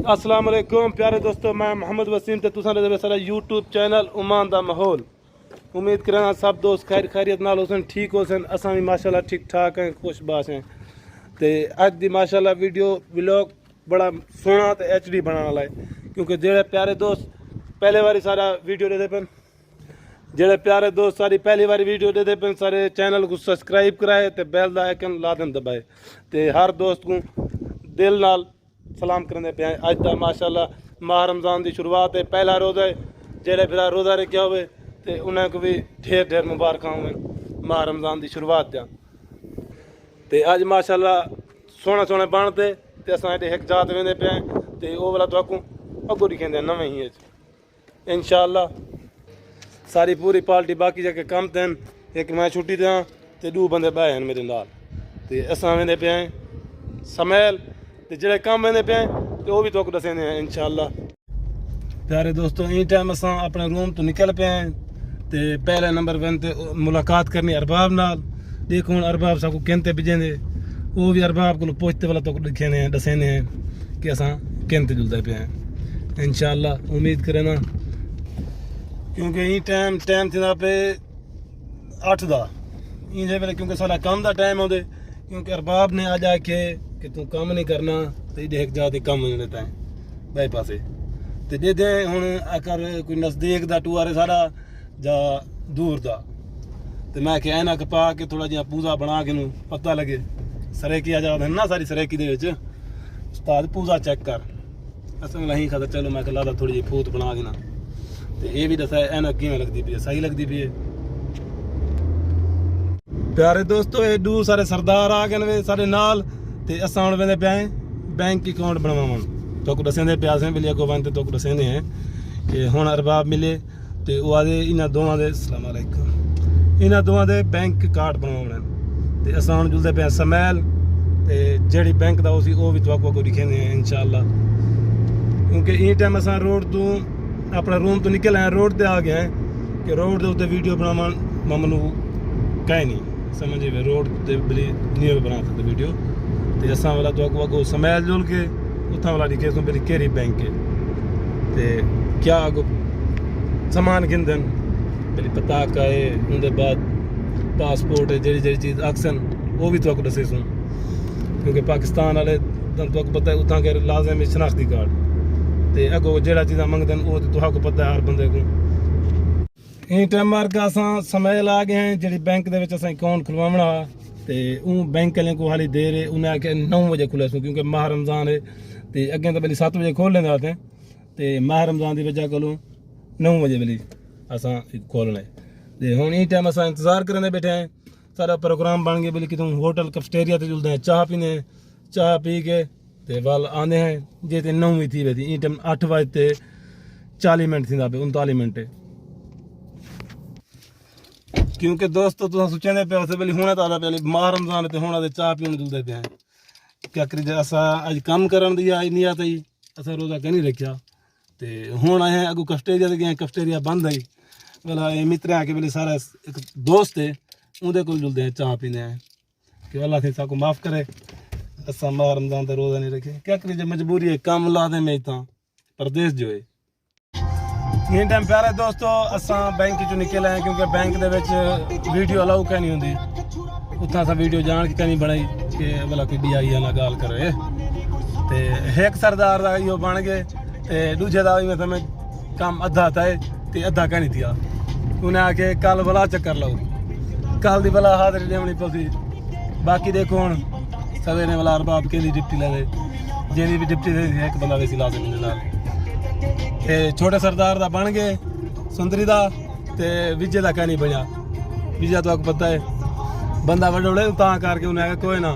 अस्सलाम वालेकुम प्यारे दोस्तों, मैं मोहम्मद वसीम ते तुसां दे सारा यूट्यूब चैनल उमान दा माहौल। उम्मीद करना सब दोस्त खैर खैरियत नाल होसन, ठीक होसन। असां भी माशाल्लाह ठीक ठाक हैं, खुशबाश हैं। ते अज दी माशाल्लाह वीडियो व्लॉग बड़ा सोहना ते HD बनाने वाला है, क्योंकि जेड़े प्यारे दोस्त पहले बारी सारा वीडियो दे पेन, जेड़े प्यारे दोस्त सारी पहली बारी वीडियो दे पेन, सारे चैनल को सब्सक्राइब कराए ते बैल दा आइकन ला देन दबाए। ते हर दोस्त को दिल नाल सलाम करने पे अज तक माशाल्लाह माह रमज़ान की शुरुआत है, पहला रोज़ा है। जेड़े फिर रोज़ा रखा हुए तो उन्हें को भी ढेर ढेर मुबारक होवे माह रमज़ान की शुरुआत दियां। ते अज माशाल्लाह सोहने सोहने बनते ते असां एडे एक जात वेंदे पे ते ओह वाला तुआकू अगो दिखेंदे नवें ही इंशाअल्लाह। सारी पूरी पार्टी बाकी जाके कम तन, एक मैं छुट्टी दें ते दो बंदे बह हैं मेरे नाल। ते असां वेंदे पे समैल ते जेड़े कम वेंदे पे ते वह भी तुहानू दसेंदे हैं इंशाअल्लाह। प्यारे दोस्तों, इन टाइम असां अपने रूम तो निकल पे हैं ते पहले नंबर वेंदे मुलाकात करनी अरबाब नाल। देखो हुण अरबाब साकू केंते बिजेंदे, वो भी अरबाब को पुछते वाला तो दिखेंदे हैं, दसेंदे हैं कि असां केंते जुलदे पे हैं इंशाअल्लाह। उम्मीद करे ना, क्योंकि इन टाइम थी पे 8 दा इन वेले, क्योंकि सारा काम का टाइम होंदे। क्योंकि अरबाब ने अज आखे कि तू काम नहीं करना तो ये एक जाते कम नहीं देता है बाई पासे तो दे दें। हुण अगर कोई नज़दीक का टूर है सारा जा दूर का, तो मैं कि ऐनक पा के थोड़ा जिहा पूजा बना के पता लगे। सरेकी आ जाते ना सारी सरेकी दे विच उस्ताद पूजा चेक कर, असल नहीं खाता। चलो मैं लादा थोड़ी जी फूत बना देना, तो ये भी दसा ऐनक किवें लगती पई है, सही लगती पई है। प्यारे दोस्तों, ये दू सारे सरदार आ गए वे सारे नाल ते असां हुण वेंदे पे बैंक अकाउंट बनवावन। तोको दसेंदे प्यासे बिलिया को बनते तोको दसेंदे हैं कि हुण अरबाब मिले ते वो आदे इन्हां दोवां दे अस्सलाम वालेकुम इन्हां दोवां दे बैंक कार्ड बनवाउणे ते असां हुण जुलदे पे समैल ते जेड़ी बैंक दा उसी वो भी तुहानू को दिखेंदे हैं इंशाअल्लाह। क्योंकि इन टाइम असां रोड तो अपना रूम तो निकल आए, रोड ते आ गए हैं कि रोड दे उत्ते वीडियो बनावन ममनू कहीं नहीं समझे वे, रोड ते बली नहीं बना सकते वीडियो। तो असा वाला तो अगो समैल जुल के उतना वाला दिखे सो मेरी केरी बैंक है ते क्या अगो सामान गिनदन मेरी पताका है, उनके बाद पासपोर्ट है, जेड़ी जेड़ी चीज़ अक्सन वो भी तो दसे सूँ। क्योंकि पाकिस्तान वाले तो पता है उतना के लाजम है शनाख्ती कार्ड, तो अगो जेड़ा चीज़ा मंगदन वो तो पता है हर बंदे को। इन टाइम मार का असां समैल आ गए हैं जेड़ी बैंक दे विच असां अकाउंट खुलवावना ते बैंक वाले को हाली देर है। उन्हें आखे 9 बजे खुले सो, क्योंकि माह रमज़ान है तो अगें तो पहले 7 बजे खोल लेंदे आते तो माह रमज़ान की वजह को 9 बजे पहले असां खोलना है। तो हुण इन टाइम असां इंतज़ार करने बैठे हैं, सारा प्रोग्राम बन गया। बल्कि तुम होटल कैफेटेरिया से जुलते हैं, चाह पीने, चाह पी के तो वाल आने हैं जे 9 भी थी वही। इन टाइम 8 बजते 40 मिनट थी पे 39 मिनट। क्योंकि दोस्तों तुम सोचने पे उस वेले होने तो पहले माह रमज़ान तो होना तो चाह पीने जुलते पे हैं। क्या करी असा अज कम करन दी आई नहीं आता ही असा रोज़ा कहीं रखा तो हुण आए अगू कैफेटेरिया गए, कैफेटेरिया बंद आई वाला मित्र आके वेले सारा एक दोस्त है उनके को जुलते हैं, चाह पीने हैं कि अल्लाह से साको माफ़ करे असा माह रमज़ान तो रोज़ा नहीं रखे। क्या करी मजबूरी है, कम ला दे में इतना परदेश जो है। इन टाइम प्यारे दोस्तों असां बैंक चो निकले हैं, क्योंकि बैंक दे विच वीडियो अलाउ कहीं नहीं होंदी। उत्थां असां वीडियो जान के कहीं बनाई कि भला कोई DI ना गाल करे ते एक सरदार दा इहो बन गए ते दूजे दा इवें समय काम अद्धा था ते अद्धा कहीं थिया। उन्हें आके कल भला चक्कर लो, कल दी भला हाज़री देनी पौसी। बाकी देखो हुण सवेरे वाला अरबाब के लिए डिप्टी ले जेदी भी डिप्टी दे एक बंदा वैसी लाजमी नाल छोटे सरदार दा बन गए सुंदरी दा ते विजय दा कहीं नहीं बजा। विजय तो आपको पता है बंदा वडोले तां करके उन्हें आया कोई ना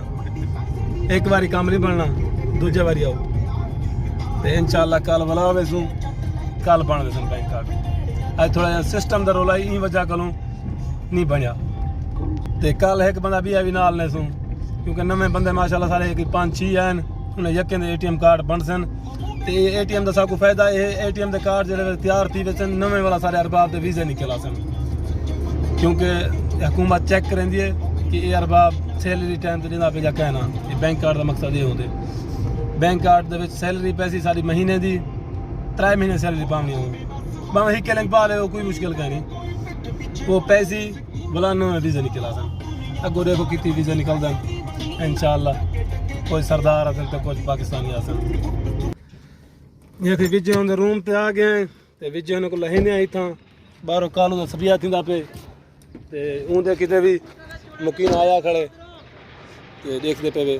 एक बारी काम नहीं बनना, दूजे बारी आओ तो इंशाअल्लाह कल वाला वैसू कल बन दे बैंक कार्ड। अज थोड़ा जहा सिस्टम का रोला इन वजह को नहीं बनया तो कल एक बंदा भी नाल ने सूँ, क्योंकि नवे बंदे माशाल्लाह सारे 5-6 हैं। उन्हें यकें ATM कार्ड बन सन तो ATM का सबको फायदा है। ATM के कार्ड जो तैयार थी वे नवे वाला सारे अरबाब के वीजे निकला सन, क्योंकि हुकूमत चेक करेंदी है कि ये अरबाब सैलरी टाइम तो देना पे जा कहना। ये बैंक कार्ड का मकसद ये होते बैंक कार्ड दे विच सैलरी पैसी सारी महीने दी 3 महीने सैलरी पानी हो बां हिक लिंक पा ले कोई मुश्किल का नहीं वो पैसी बुलानो में वीज़ा निकला सन अगो देखो कितनी वीज़ा निकलदा इंशाल्लाह कोई सरदार असन तो कुछ पाकिस्तानी असन ये थे विजय उन रूम पे आ गए ते विजय ने को लहने आई था बाहरों कालू दा सबिया थिंदा पे ते उंदे किते भी मुकीन आया खड़े ते देखदे पे वे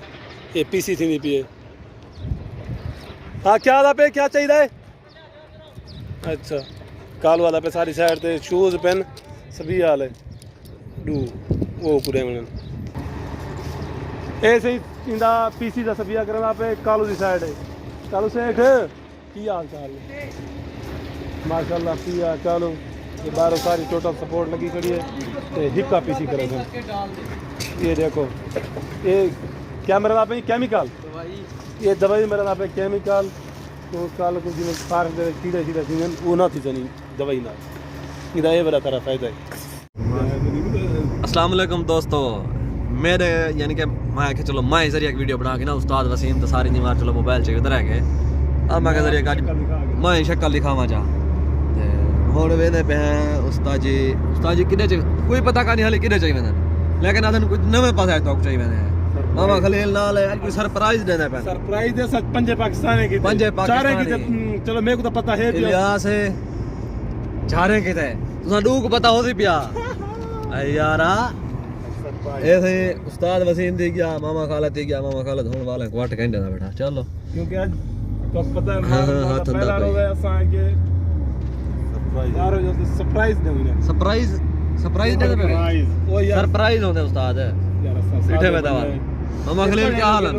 ये पीसी थी पे हाँ क्या था पे क्या चाहिए है अच्छा कालू वाला पे सारी साइड ते शूज पेन सभी हाल है डू वो पूरे में ऐसे ही इंदा पीसी दा सबिया करना पे कालू दी साइड है कालू सेठ की हाल चाल है माशाल्लाह पिया कालू ये बाहरों सारी टोटल सपोर्ट लगी खड़ी है ते हिक्का पीसी करे थे ये देखो ये क्या मेरा नाम है केमिकल ये दवाई मेरा नाम है केमिकल तो काल को जिन्हें फार्क दे कीड़े शीड़े थी वो ना थी जनी दवाई ना इधर ये बड़ा तारा फायदा है अस्सलाम वालेकुम दोस्तों मेरे यानी कि मैं कि चलो मैं जरिए एक वीडियो बना के ना उस्ताद वसीम तो सारी निवार चलो मोबाइल चाहिए उधर है अब मैं के जरिए मैं शक्ल दिखावा चाह हुण वेंदे पे हैं उस्ताद जी किधे चाहिए कोई पता का नहीं हाले किधे चाहिए वेंदे लेकिन अदन कुछ नवे पासे तो चाहिए वेंदे मामा खलील नाल है कोई सरप्राइज देना पे सरप्राइज दे सच पंजे पाकिस्तानी की पंजे पाकिस्तानी चलो मेरे को तो पता है इलियास है झारे किथे तुसा दू को पता होसी पिया अरे यारा ऐसे उस्ताद वसीम दे गया मामा खालत दे गया मामा खालत होने वाले क्वार्ट कहने ना बेटा चलो क्योंकि आज तो पता है हाथ पहला हो गया असा के यार जो सरप्राइज देंगे सरप्राइज दे पे ओ यार सरप्राइज होते उस्ताद यार बैठे में दवा मामा खलील क्या हाल है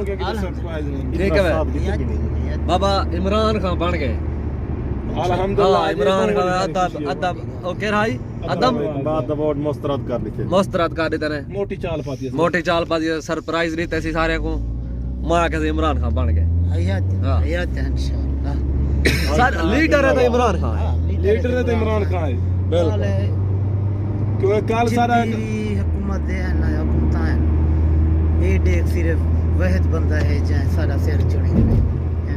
ठीक है बाबा इमरान खान बन गए अल्हम्दुलिल्लाह इमरान खान अदब ओके भाई अदब बात अवार्ड मुस्तरद कर देते ने मोटी चाल पाती है सरप्राइज दी तैसी सारे को मां के इमरान खान बन गए हयात इंशाल्लाह सर लीडर है तो इमरान खान है बिल्कुल क्योंकि काल सारा हुकूमत है ना हुकूमत है ये देख सिर्फ वहद बंदा है जहां सारा सिर चढ़े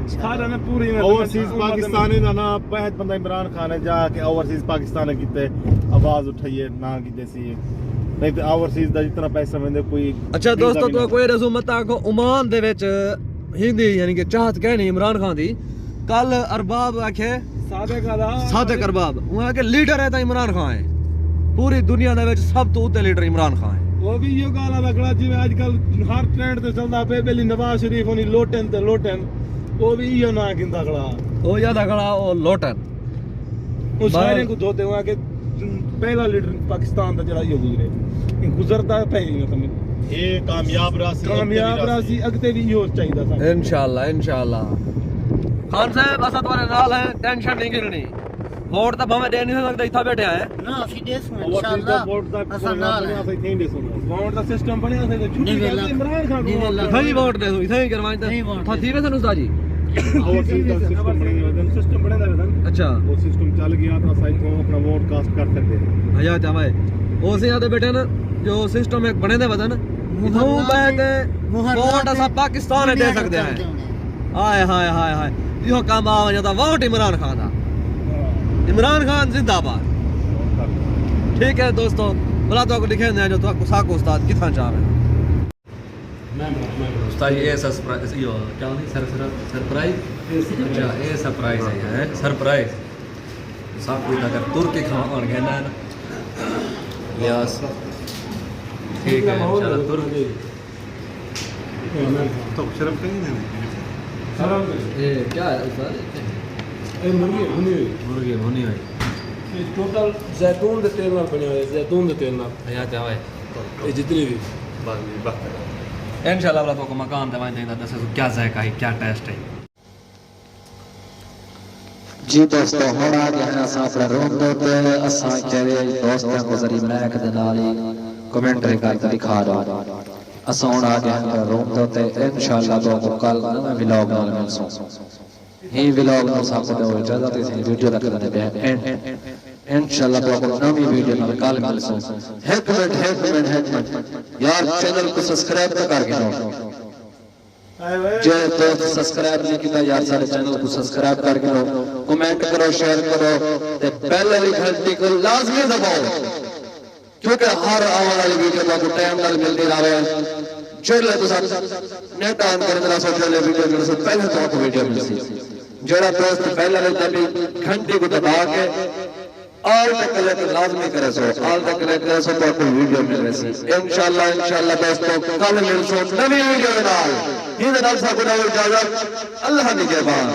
सारा ने पूरी ओवरसीज पाकिस्तानी ना ना वहद बंदा इमरान खान है जाके ओवरसीज पाकिस्तान कीते आवाज उठाइए ना की जैसी नहीं तो ओवरसीज दा जितना पैसा वेंदे कोई अच्छा दोस्तों तो कोई रसूमत को ओमान दे विच हिंदी यानी कि चाहत कहनी इमरान खान दी कल अरबाब आखे सादिक अरबाब वो आके लीडर है तो इमरान खान है पूरी दुनिया दे विच सब तो ऊते लीडर इमरान खान है वो भी यो गाला रखड़ा जिवें आजकल हर ट्रेंड ते चलदा पे बेली नवाज शरीफ होनी लोटन वो भी यो ना गिंदा खड़ा वो याद खड़ा वो लोटन वो सारे को धोते हुआ के पहला लीडर पाकिस्तान दा जड़ा यो गुजरे गुजरदा पई ना तमे ये कामयाब रासी अगते भी यो चाहिदा था इंशाल्लाह खान साहब असा तुम्हारे नाल है टेंशन नहीं करनी वोट तो भावे दे नहीं सकदा इथा बैठे हैं ना ਅਸੀਂ ਦੇ ਸੁਣ इंशाल्लाह असा नाल है वोट दा सिस्टम बनया से छुट्टी इमरान खान सही वोट दे दो इथे ही करवाई था थी वैसे उस्ताद जी सिस्टम बने दा अच्छा वो सिस्टम चल गया तो साइड को अपना वोट कास्ट कर सकते हैं हया चाहे ओसे याद बेटे ना जो सिस्टम एक बने दे वदन इथों बैठ वोट असा पाकिस्तान दे सकते हैं हाय हाय हाय हाय यो काम आ जाता वोट इमरान खान दा इमरान खान जिंदाबाद ठीक है दोस्तों बोला तो आपको दिखे जो तो आपको साको उस्ताद कितना चाहे उस्ताद ये सरप्राइज यो क्या नहीं सरप्राइज अच्छा ये सरप्राइज है सरप्राइज सब कुछ अगर तुर्की खान गए ना यस ठीक है चलो तुर्की तो शर्म कहीं नहीं ये क्या है उस्ताद ये मुर्गी भुनी हुई ये टोटल जैतून के तेल नाल बने हुए जैतून के तेल नाल यहाँ क्या है ये जितनी भी इंशाल्लाह वाला तो मकान दवाई देंगे दस क्या जायका है क्या टेस्ट है जी दोस्तों हुण आ गए हैं असां अपने रूम दे उत्ते असां तेरे दोस्तां को जरी मैक दे नाल ही कमेंटरी करके दिखा रहा असां हुण आ गए हैं अपने रूम दे उत्ते इंशाल्लाह तो कल नवे व्लॉग नाल मिलसूं ही व्लॉग नाल साथ दे इजाजत इस वीडियो तक करने पे इंशाल्लाह तो नवी वीडियो नाल कल मिलसूं एक मिनट यार चैनल को सब्सक्राइब तो करके दो जे दोस्त सब्सक्राइब नहीं किया यार सारे चैनल को सब्सक्राइब करके लो, कमेंट करो, शेयर करो ते बेल वाली घंटी को लाजमी दबाओ क्योंकि हर आने वाली वीडियो आपको टाइम नाल मिलती रहे। जेले तो नेट ऑन करना सोशल वीडियो जो पहले तो आपको वीडियो मिलती जेड़ा दोस्त पहले वाली घंटी को दबा के ऑल तक कलेक्ट लाजमी करे सो ऑल तक कलेक्ट करे सो तो आपको वीडियो मिल रही इंशाल्लाह दोस्तों कल मिलसो नवी वीडियो नाल ही नाल सब को इजाजत अल्लाह निगहबान।